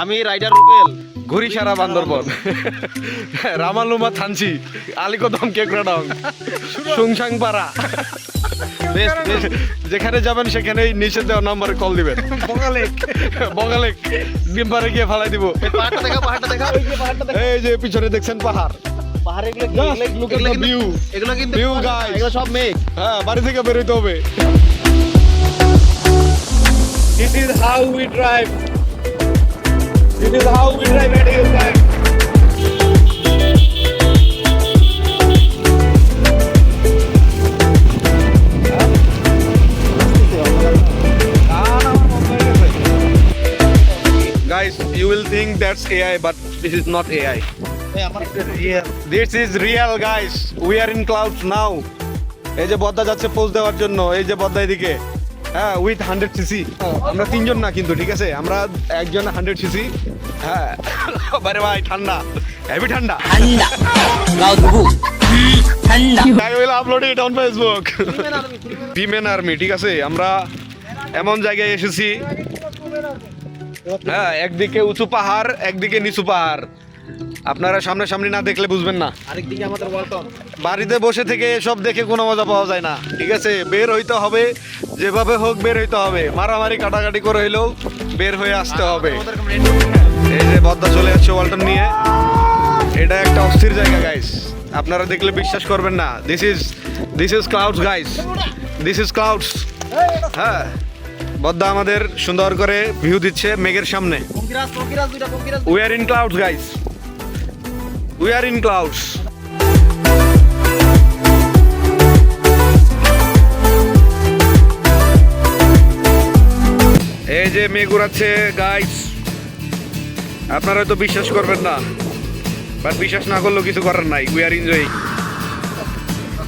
আমি রাইডার রুবেল। ঘুরি সারা বান্দরবন। রামালুমা থানচি আলিকদম কেকড়াডং সুংসাং পাড়া। Best best. যেখানে যাবেন সেখানেই নিচে দেওয়া নম্বরে কল দিবেন। বগালেক ডিম্বারে গিয়ে ফালাই দিব। পাহাড়টা দেখা, পাহাড়টা দেখা, ওই যে পাহাড়টা দেখা। এই যে পিছনে দেখছেন পাহাড়। পাহাড়ে এগুলো কি? Just look at the view. এগুলো কিন্তু View, guys. এগুলো সব মেঘ। হ্যাঁ, বাড়ি থেকে বেরোইতে হবে। This is how we drive. This is how we drive at hillside. Guys, you will think that's AI, but this is not AI. এই আমার real. This is real, guys. We are in clouds now. এই যে বদ্দা যাচ্ছে pose দেওয়ার জন্য, এই যে বদ্দা এদিকে। হ্যাঁ, উইথ 100 সিসি। আমরা তিনজন না কিন্তু, ঠিক আছে? আমরা একজন 100 সিসি। হ্যাঁ, বারে ভাই ঠান্ডা, হেভি ঠান্ডা। ঠান্ডা গাও দুবু ঠান্ডা I will upload it on Facebook. Women army, ঠিক আছে? আমরা এমন জায়গায় এসেছি, হ্যাঁ, একদিকে উঁচু পাহাড়, একদিকে নিচু পাহাড়। আপনারা সামনাসামনি না দেখলে বুঝবেন না। আরেকদিকে আমাদের ওয়ালটন। বাড়িতে বসে থেকে এসব দেখে কোনো মজা পাওয়া যায় না, ঠিক আছে? বের হইতে হবে, যেভাবে হোক বের হইতে হবে। মারামারি কাটাকাটি করে হইলেও বের হয়ে আসতে হবে। এই যে বদ্দা চলে যাচ্ছে ওয়ালটন নিয়ে। এটা একটা অস্থির জায়গা গাইস, আপনারা দেখলে বিশ্বাস করবেন না। This is clouds guys, this is clouds. হ্যাঁ, বদ্দা আমাদের সুন্দর করে ভিউ দিচ্ছে মেঘের সামনে। পঙ্কিরাজ, পঙ্কিরাজ, দুইটা পঙ্কিরাজ। We are in clouds, guys. We are in clouds. এই যে মেঘ উড়াচ্ছে গাইস, আপনারা হয়তো বিশ্বাস করবেন না, বাট বিশ্বাস না করলেও কিছু করার নাই। We are enjoying.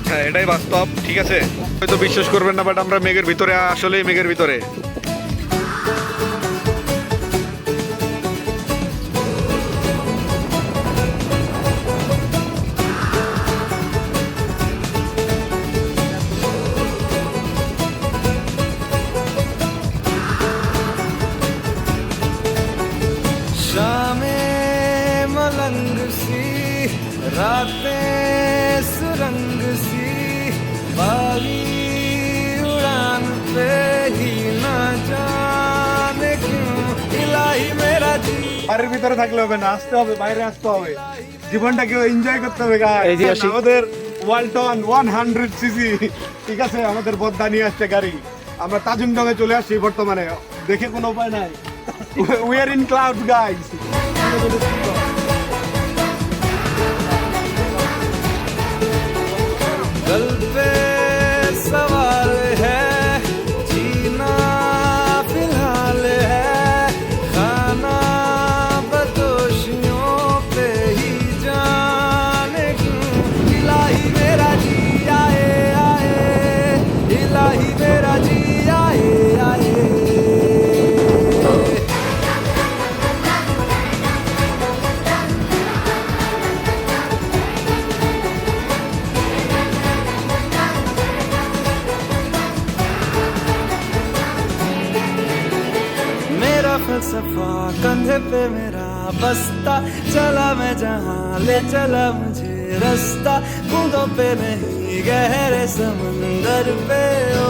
হ্যাঁ, এটাই বাস্তব, ঠিক আছে? হয়তো বিশ্বাস করবেন না, বাট আমরা মেঘের ভিতরে, আসলেই মেঘের ভিতরে। शामें मलंग सी रातें सुरंग सी बारी उड़ान पे ही ना जाने क्यों इलाही मेरा जी। বাড়ির ভিতরে থাকলে হবে না, আসতে হবে, বাইরে আসতে হবে, জীবনটাকেও এনজয় করতে হবে guys। এই যে আসি। আমাদের ওয়ালটন 100 সিসি, ঠিক আছে? আমাদের বদ্দা নিয়ে আসছে গাড়ি। আমরা তাজুংডং-এ চলে আসছি বর্তমানে, দেখে কোনো উপায় নাই। We are in clouds guys. गल पे सवाल है जीना फिलहाल है खाना बदोशियों पे ही जाने क्यों इलाही मेरा जी आए आए इलाही मेरा जी आए आए। मेरा फलसफा कंधे पे मेरा बस्ता चला मैं जहाँ ले चला मुझे रास्ता बूंदों पे नहीं गहरे समंदर पे ओ